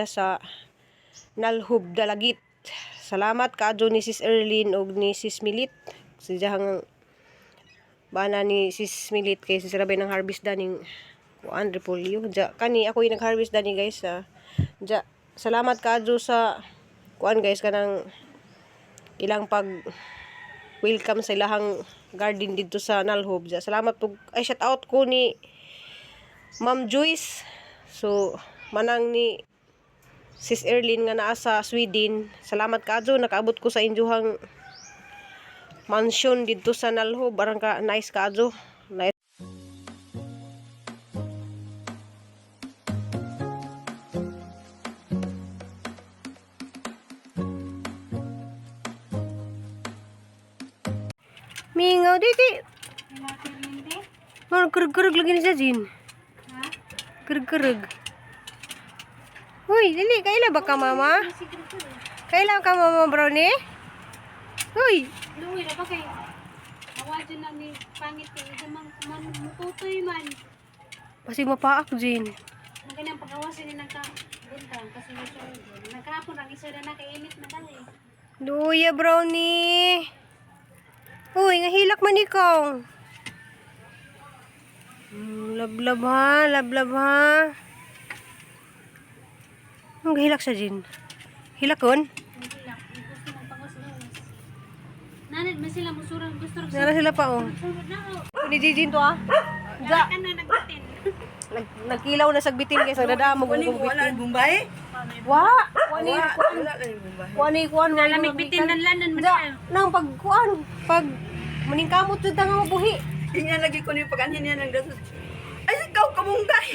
sa nalhub dalagit. Salamat kaadto ni Sis Erlyn og ni Sis Milit. Sidahang bana ni Sis Milit kay sis Rabay ng harvest daning kuan repolyo. Ja kani ako yung nag-harvest dani guys. Ja salamat kaadto sa kuan guys kanang ilang pag welcome sa ilahang garden dito sa nalhub. Ja salamat pug ay shout out ko ni Ma'am Joyce. So manang ni Sis Erlyn nga naa sa Sweden. Salamat kaadto nakaabot ko sa injuhang mansion dito sa nalhub. Barang ka nice kaadto. Nice. Mingaw diti. Ano kereg-kereg lagi ni sa Jin? Ha? Kereg-kereg. Hoy, dili kaila ba ka mama? Kaila ka mama brownie? Hoy, luwi ra ba kay awadyo na ni pangit kay gamang man mututoy man. pasig mapaak Jin. Magandang pag-awasin ni nagka-buntang kasi nagkahapon ang isa na nakainit na dali. Luya brownie. Hoy, nga hilak man ikaw. Lablab ha, lablab ha. Ang hilak sa Jin. Hilakon? Hilak, gusto mong pangas-gawas. Nanit man sila musurang gusto rin Nara sila pa oh. surod na ho. Ni Jin to ah. Ja. Ka na nagbitin. Nagkilaw na sagbitin guys, nagdadamo kung Wala bitin. Bombay? Wa, wani Wala na yung Bombay. kuan Nalamig bitin ng lanan man siya. nang pagkuan, pag maningkamot jud nga mabuhi. Inya lagi ko ni pag-anhin niya ng dasos. Ay, ikaw kamunggay.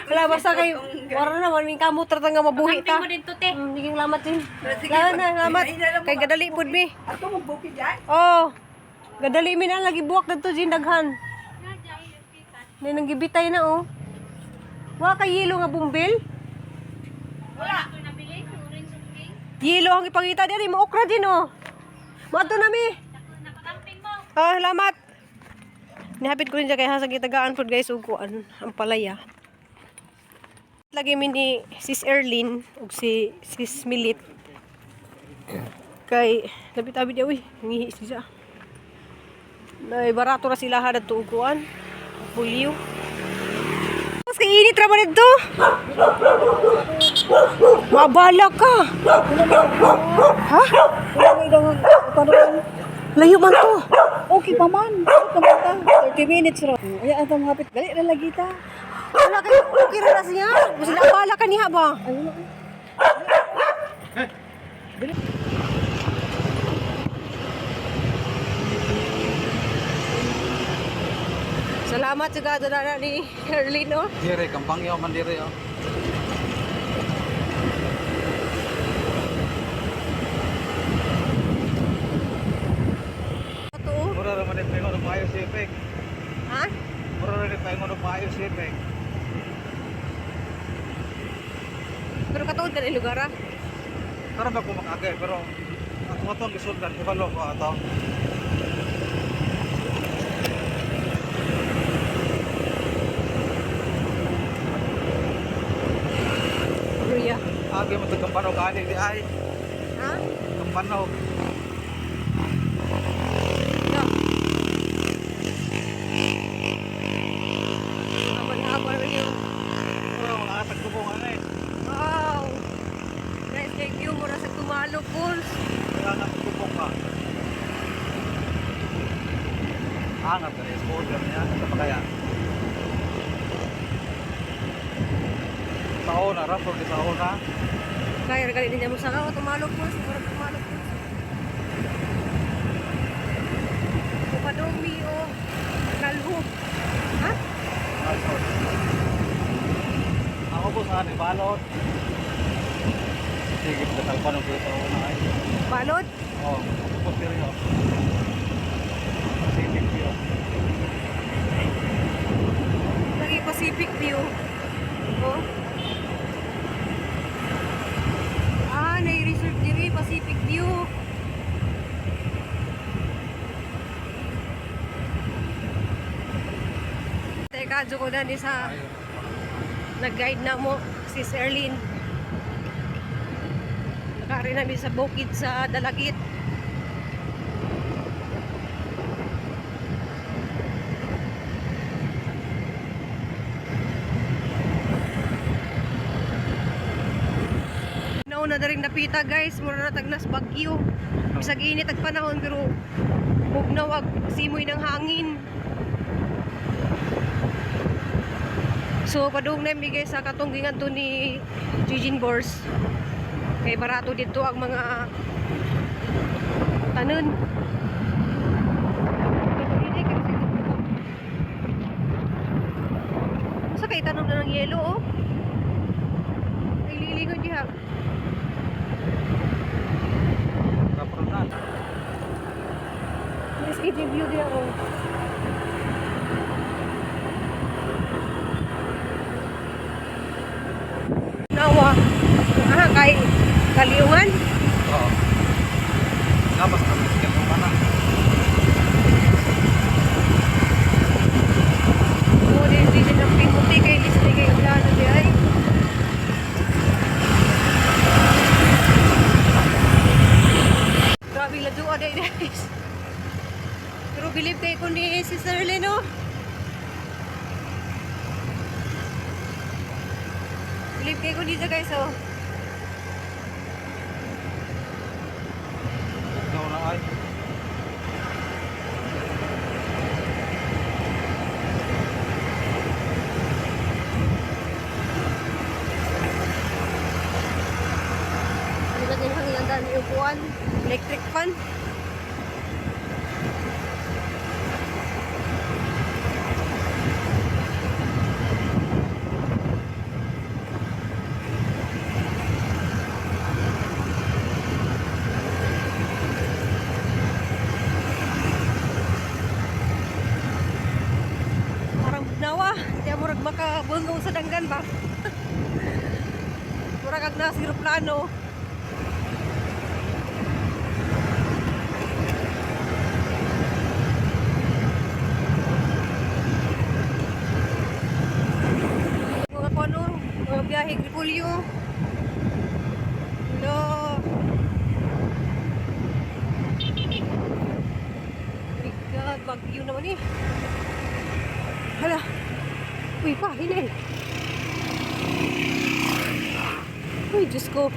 Wala basta kay wala na maningkamot ra nga mabuhi Kamping ta. mo din to te. Naging lamat din. Salamat. Kay gadali pud mi. Ako magbuki dyan. Oh. Gadali mi na lagi buwak dito Jin daghan. Ni nang gibitay na oh. Wa kay yelo nga bumbil. Wala ko nabili sa orange king. Yelo ang ipangita diri mo okra din oh. Mato na mi. Nakakamping mo. Ah, salamat. Nihapit ko rin siya kay hasag itagaan po guys uguan ang palaya. Lagi mi ni Sis Erlyn ug si Sis Milit. Kay labit-abit ya uy, ngihi siya. Nay barato ra sila hadad to uguan. Bulyo. Mas kay init ra ba dito? Mabala ka. Ha? Layo man to. Okay pa man. Ito man ta. 30 minutes ro. Ay, ato mahapit. Gali na lagi ta. Wala kay okay ra na siya. Sila bala ka niha ba? Salamat juga dana ni Erlyn oh. Dire, kampang yaw man dire oh. Ito. Mura ra man paingon og maayo si Epek. Ha? Mura ra paingon og maayo si Epek. Pero katuod ka na lugar ah. Karon ba ko makagay pero ako atong gisuldan ibalo ko ato. Ruya. Agi mo tag kampanog ani di ay. Ha? Kampanog. Ya. Aman-aman rin yun. Mura wala atag kubong ani. Wow. Nice thank you. Mura sa tumalo pulse. Wala na kubong ka. Angat ka ni sporter niya sa pagaya. Taon na rapor di taon na. Kaya regali din niya mo sa kao. Tumalo pulse. Mura tumalo pulse. Padomi o nalhub. Ha? Ako po sa ating balot. Sige, katalpan ng kita una ay. Balod? Oh, ako po seryo. Pacific view. Lagi Pacific view. Oh. Ah, nai-reserve diri Pacific view. Teka, ko na ni sa nag-guide na mo, Sis Erlyn. Nakari namin sa bukid sa Dalagit. Nauna na rin napita guys, mura na tagnas bagyo. Bisag init ang panahon pero hugnaw ag simoy ng hangin. So padung na bigay sa katunggingan to ni Eugene Bors. Kay barato dito ang mga tanon. Sa kay tanom na ng yelo oh. Ay lilingon diha. Kapro na. Mas i-review diha oh. Nawa. Kay Kaliungan. Oo. Labas kami sa kanyang mana. Oo, di na pimuti kay Lisli kay Uliano di ay. Grabe la doon ay guys. Pero believe kay ko ni Sister Leno. Believe kay ko dito guys oh. Ikaw na ay. Dito din hanggang daan yung upuan. Electric fan. Parang nawa. Kaya murag makabungong sa danggan ba? Murag ag nasa aeroplano. Mga kono, mga biyahe Gripolyo. Hello. God, bagyo naman eh. Hala. Uy pa, hinay. Uy, Diyos ko.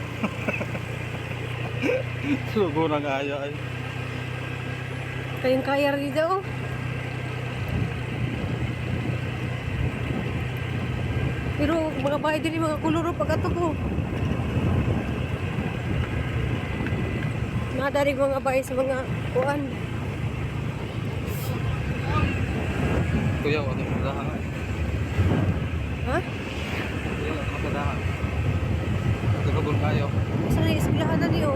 Lugo na kaya ay. Kayang kaya rin dito oh. Pero mga bahay din mga kuluro pagkato ko. Nadarig mga bahay sa mga kuan. Kuya, ano yung madahan ay? Ha? Kuya, ano yung madahan? Nagkabon kayo. Saan na ispilahan na niyo?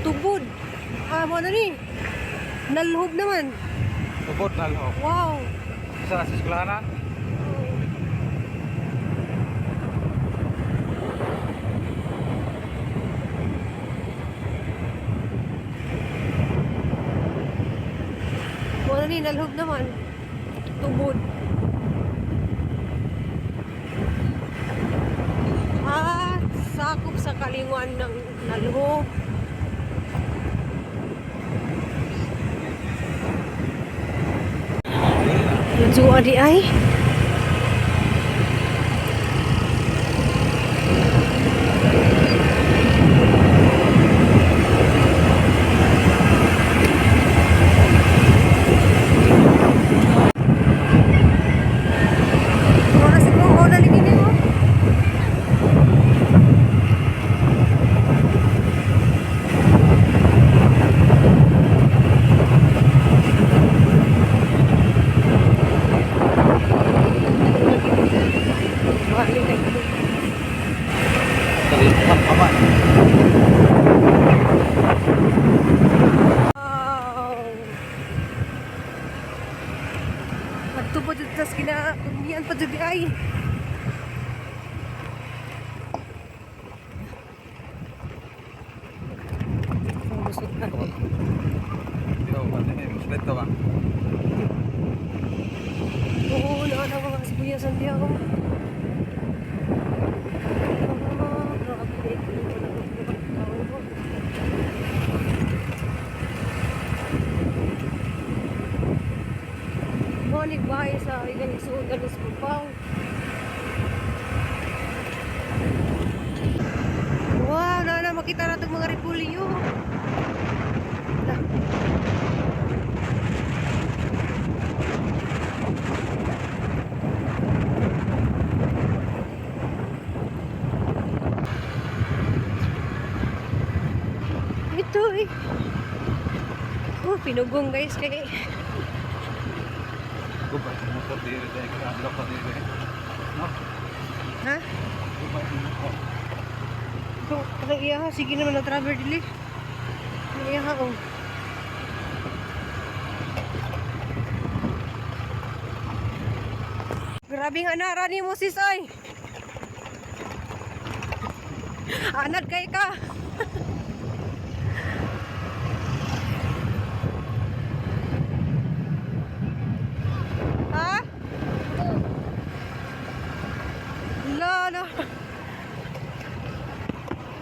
Tubod. Ah, mo na ni. Nalhub naman. Ubod na lang. Wow. Isa na sa eskwelahanan? Mo na ni, nalhub naman. Tubod. Ah, sakop sa kalinguan ng nalhub. Nadyo di ay. Wala siguro ko naliginin mo. Dari apa? Wow. Adto pa dito sa kina, umiyan pa dito ay. Busog na. Yo, ano yun? Sled ka ba? Niño Santiago. Monig bahay sa iganisuon ganis Pupaw. Wow, na makita natin mga repulyo. Ito eh. Oh, pinugong guys kay. Gubay mo ko diri dai ka pa diri. No. Ha? Gubay mo ko. Ito, katang iya ha. Sige naman na travel dili. Iya ha, oh. Grabe nga nara ni mo sis ay. Anad kay ka. Ha? Lala.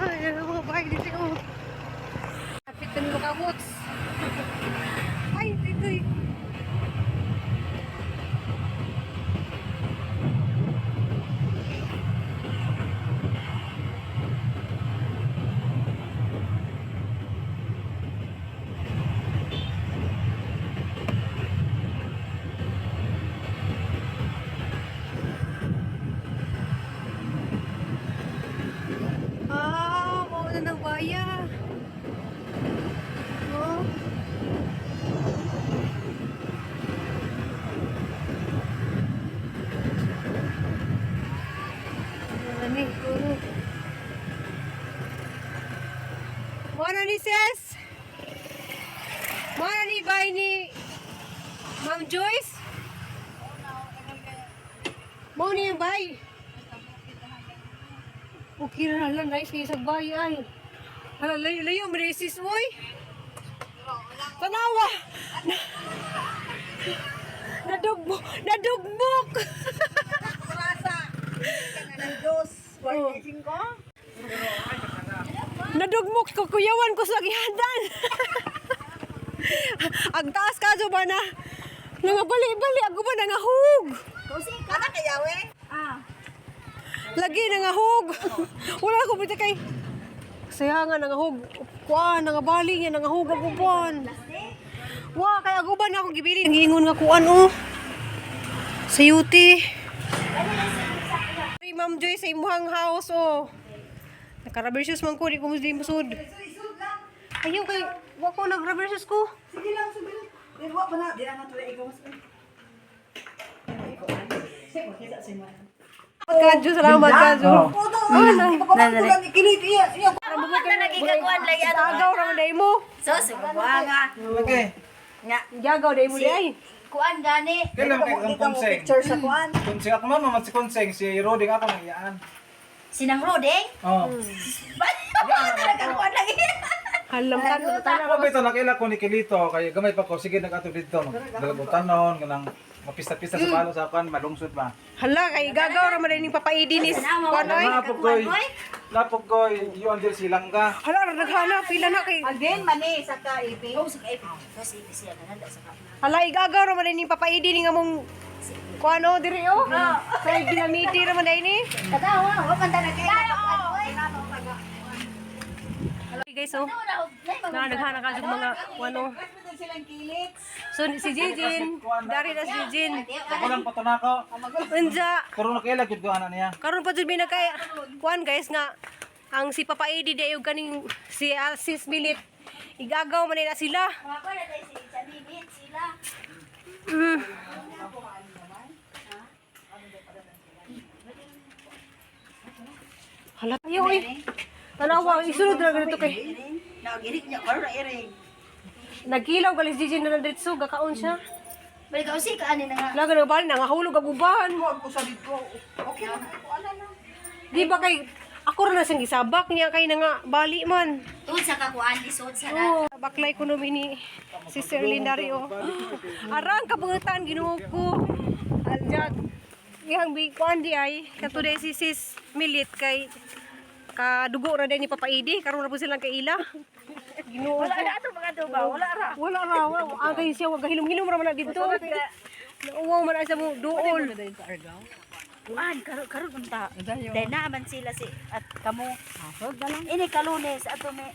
Ay, ang mga bahay dito. Oh. Kapitan mo kamots. Ay, dito eh. Ah, mauna ng baya. Oh. Ano oh. Mana ni sis? Mana ni bay ni Ma'am Joyce? Mau ni yung bay? Okay na lang, nice kayo sa bayan. Hala, layo, marisis, uy. Tanawa! Nadugmok! Nadugmok ko, kuyawan ko sa gihadan. Ang taas ka, ba na? Nangabali-bali, ako ba nangahug? Kasi ka na kayawe? Lagi nangahug. Wala ko pwede kay. Saya nga nangahug. Kuan, nangabali niya, nangahug ako kuan. Wa, kay aguban ako gibili. Nangingon nga kuan oh. Sayuti. Ay, Ma'am Joy sa imuhang house oh. Naka-rubber man ko, di ko muslim musud. Ayaw kay, wa ko nag-rubber shoes ko. Sige lang, sige lang. Dirwa pa na, di na matulay ikaw mas. Sige, kita sa mo. Kadyo, salamat kadyo. Kinit iya. Tagaw raman day mo. Okay. Jagaw day mo di ay. Kuan gani. Kailan kay konseng? Picture sa kuan. Konseng ako man si konseng si Roding ako nang iyaan. Sinang Rodeng? Oh. Talaga kuan lagi. Halam ka, Ako bito nakila ko ni Kilito kay gamay pa ko sige nag-ato dito. Nagabutanon kanang mapista-pista sa palo sa kan malungsod ba. hala, kay gagaw raman day ning papaidi ni Kuanoy. Lapog ko yung andir silang ka. Hala, naghanap, pila na kay. Again, mani sa kaipi. Oh, sa kaipo. Kasi siya kananda sa kaipo. Hala, igagaw raman day ning papaidi ni nga mong kuano diri oh. Kay ginamiti raman day ni. Katawa, wa man ta na kay. Guys, oh. Na naghanap ka sa mga kuano. Silang kilit. So si Jijin, dari na si Jijin. Ako lang patunako. Unja, Pero nakila gud ko ana niya. karon pa jud mi kay kuan guys nga ang si Papa Eddie day og kaning si Sis Milit igagaw man nila sila. Mga ko na tayo sa bibit sila. Hala ayo eh. Tanawa isunod na ganito kay. Nagirik niya karon na iring. Nagkilaw galis Jijin na ditso gakaon siya. Balik ka si kaani na nga. Laga na bali nangahulog ang uban. Ko sa dito. Okay lang. Wala na. Di ba kay ako ra na siyang gisabak niya kay na nga bali man. Tuod sa kakuan lisod sa Oh, baklay ko numi ni Sister Lindario. Arang kabutan Ginoo ko. Aljag. Yang bikuan di ay katuday si Sis Milit kay kadugo ra din ni Papa Idi karon ra po silang kay ila. Ginoo. Wala na ato mga tuba, wala ra. Wala ra, ang kay siya wag hilom-hilom ra man na dito. Nauwaw man sa mo duol. Kuan, karon unta. Dahil naaman sila si at kamo. Ini kalunes ato me.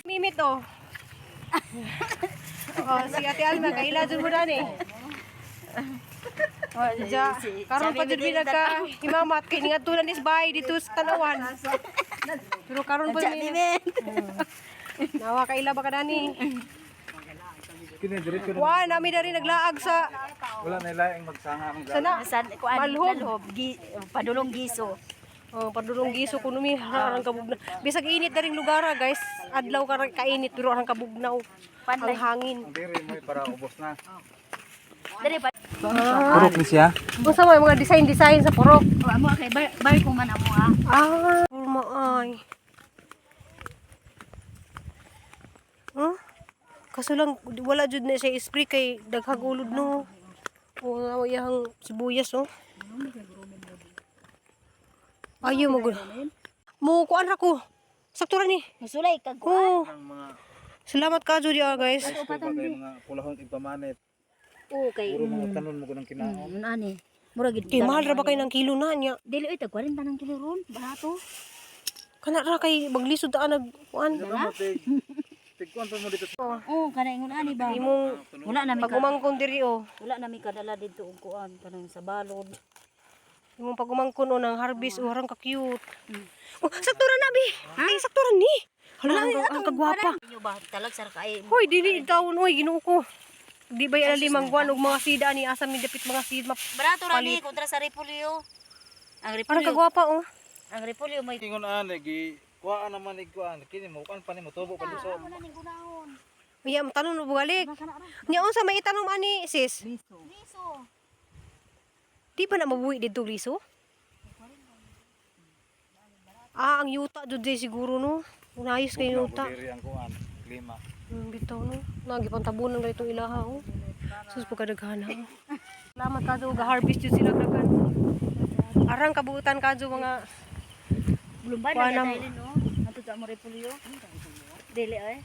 Mimit oh. Oh, si Ate Alma kay ila jud mo dani. Oh, ja. Karon pa jud binagka himamat kay ngadto na nis bay dito sa Tanawan. Pero karon pa mi. Nawa kay ila ba kadani? Kini diretso na. Wa nami dari naglaag sa Wala na ilaing magsanga ang sana. San kuan Malhog. lalhob, padulong giso. Oh, padulong giso kuno mi harang kabugna. Bisag init daring lugar guys. Adlaw ka kainit pero harang kabugnaw. Ang hangin. Ang diri mo para ubos na. Dere pa. Purok ni siya. Unsa may mga design sa purok? Amo kay bar ko man amo ah. Ah, maay. Huh? Kaso lang wala jud na siya spray kay daghang ulod no. O nawa yang sibuyas no. Ayo mo gud. Mo kuan ra ko. Sakto ra ni. Musulay kag kuan. Oh, Ang mga salamat ka jud guys. isko ba kay mga kulahon ipamanit. Oo kay Puro mga tanon mo kunang kinaon. ani. Mura gid. Kay mahal ra ba kay ng kilo na niya? Dili oy tag 40 nang kilo ron, barato. Kana ra kay maglisod ta nag kuan. Tigkuan pa mo dito. Oo, kana ingon ani ba? Imong Wala na mi pag umangkon diri oh. wala na mi kadala dito og kuan kanang sa balod. Imong pag umangkon ng harvest oh harang ka cute. Oh, sakto ra na bi. Ay sakto ra ni. Hala ang kagwapa. Inyo ba talag sar kay Hoy, dili taon oy, Ginoo ko. Di ba ala limang buwan og mga sida ni asa mi dapit mga seed map. barato ra ni kontra sa repolyo. Ang Parang repolyo, kagwapa oh. ang repolyo may Tingon ani gi kuan naman iguan kini mo kan pa nimo tubo pa luso. wala ning gunahon. Iya, tanon mo bugalik. Nya unsa may itanom ani sis? Liso. Di ba na mabuhi dito liso? Ah, ang yuta jud day siguro no. Unayos kay yuta. Diri ang kuan klima. Bitaw no. Nagipang tabunan na itong ilaha oh. Sus po kadaghan oh. Salamat ka do ga-harvest jud sila daghan. Arang kabuutan ka do mga Bulumbay Kuha na nam- dahil no. Ato sa mo repolyo. Dili ay.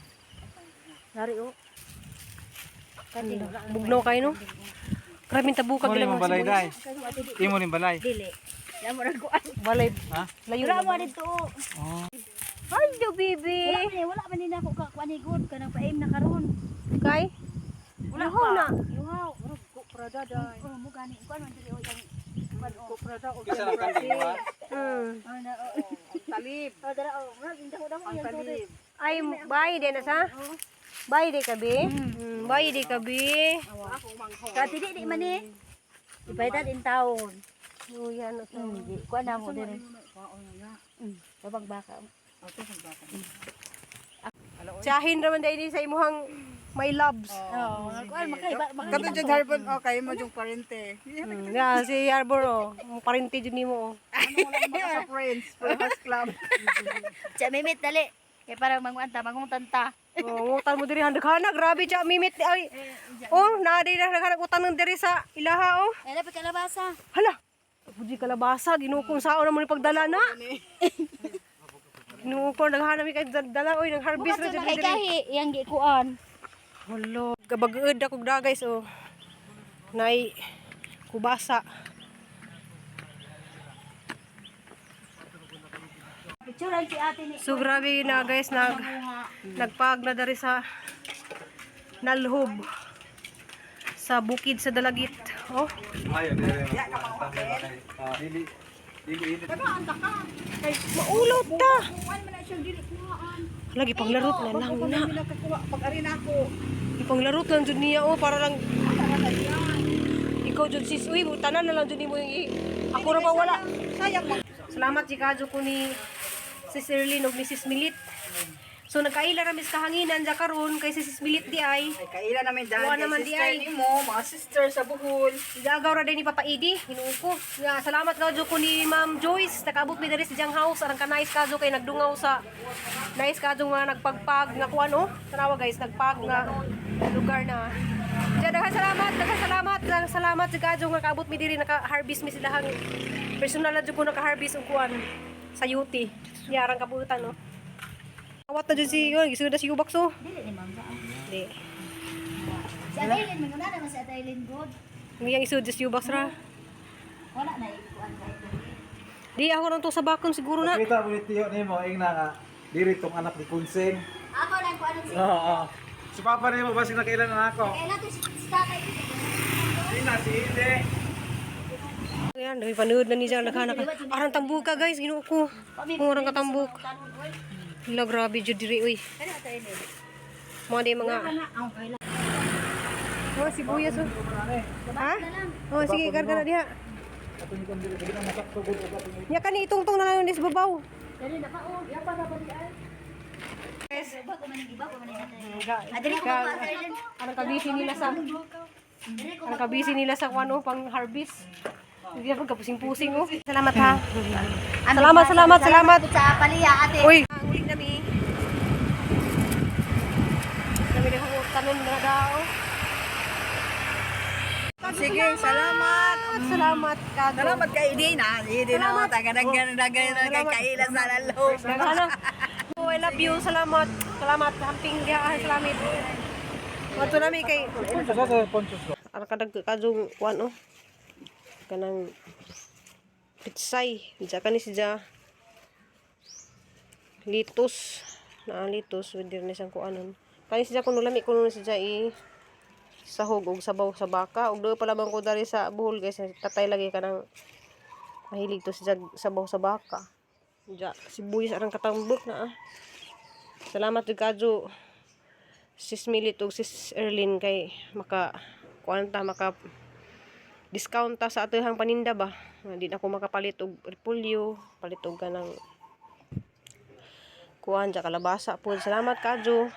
Dari o. Kati wala. bugnaw kay no. Grabing tabukan Imo gila ni mga balay sibuyas. dai. Imo ni balay. Dili. Ya mo ra kuan. Balay. Ha? Layo Wala na mo ba? dito. Oh. Hello, baby. Wala man din ako ka kuan igod kanang paim na karon. Kay? Wala Laho na. Yuhaw. Ko prada dai. Oh mo gani kuan man diri o yang kuan o. Prada o Kisa na kan diwa. Ana o. talib. Oh dara o. Mura gindaw daw yang Talib. Ay, bayi din na sa? Bayi di kabi? Bayi di kabi. Kati di man ni. Ibayad in taon. Oh, yan. Ito. Kuan na mo diri. Babang baka. Tsahin naman dahil sa imuhang my loves. Oo, kuan makaiba Kato dyan harbon, oh, kayo mo yung parente. Yeah, si Arbor, oh. Ang parinti dyan mo, oh. Mga friends, Permas Club. Cha mimit dali. Kay para manguanta, mangutanta. Oh, ngutan mo diri handaghanak. Grabe siya, mimit. Ay, oh, naaday na naghanak utang ng diri sa ilaha, oh. Ay dapat kalabasa. Hala, puji kalabasa. Ginukong sao naman yung pagdala na. Ginukong naghanap yung kay dala, oy, nang harvest na Bukas dyan na kay diri. kahi yang gikuan. Hello. Gabag-eud ako da guys oh. Nay kubasa. Picturean si ate ni. So grabe na guys nagpag na dari sa nalhub sa bukid sa Dalagit. Oh. Ayo diri. Dili dili init. Ay, maulot ta. Lagi panglarot na lang na. Pag-arin ako. Ipanglarot lang jud niya oh para lang ikaw jud sis uy tanan na lang jud nimo yung ako ra ba wala. Sayang mo. Salamat si Kadyo ko ni Sis Erlyn og ni Sis Milit. So nagkaila ra mis kahanginan ja karon kay si Sis Milit di ay. Ay, kaila namin dahil Kuha naman di ay. sister ni mo, mga sister sa Bohol. Igagaw ra din ni Papa Idi, hinuo ko. Nga salamat Kadyo ko ni Ma'am Joyce, nakaabot mi diri sa Jang House arang ka nice Kadyo kay nagdungaw sa nice Kadyo nga nagpagpag nga kuan oh. Tanawa guys, nagpag nga lugar na Diya daghang salamat sa kadyo nga kaabot mi diri naka-harvest mi sila hang personal na jud ko naka-harvest og kuan sa yuti. Yarang kabutan no. Awat na jud si gisud na si Ubak so. Dili ni mangga. Di. Si Ataylin manguna naman si Ataylin good. Ngiyang isud si Ubak ra. Wala na ikuan kay. Di ako nang to sa bakon siguro na. Kita mo ni tiyo nimo ing na nga diri tong anak ni Kunsen. Ako lang ko ano si. Oo. Si papa nimo basig nakailan na ako. Kailan to si tatay ko. Ina si Ide. Ayan, dahil panood na niya naghanak. Arang tambuk ka guys, ginuo ko. Murang katambuk. Hala, grabe jud diri uy. Kani Ataylin. Mga di mga Ang kailan. oh sibuyas oh. Ha? Oh sige, karga na diha. Ato ni kon diri dili na masakto gud og ato ni. Nya kani itungtong na lang ni sa babaw. Dali na pa oh, ya pa na ba di ay. Guys, Iba ko man ni Ataylin. Adiri ko ka- ba Ataylin? Anong kabisi nila sa Diri ko anong kabisi nila sa kuan oh, pang harvest. Hindi ako kapusing-pusing oh. Salamat ha. Salamat. Sa paliya ate. Uy, uli nami. Kami na hukot tanon na daw. Sige, salamat. Salamat ka. Salamat kay Idina. Idina mo, taga-dagan kay kaila sa lalo. Ano? Oh, I love you. Salamat. Salamat. Hamping diha. Salamat. Wato nami kay Poncho sa poncho. ara kadag kadung kuan oh. Kanang pitsay. Diya kani siya. Litos. Na litos with dir nisang kuanon. Kani siya kuno lami kuno siya sahog og sabaw sa baka og do pala bang ko dari sa buhol guys tatay lagi kanang mahilig to siya sabaw sa baka. Diya sibuyas arang katambok na ah. Salamat jud kadyo sis Milit ug sis Erlin kay maka kuanta maka discount ta sa atihang paninda ba. Di na ako makapalit og repolyo, palit og kanang kuan ja kalabasa po. Salamat kadyo.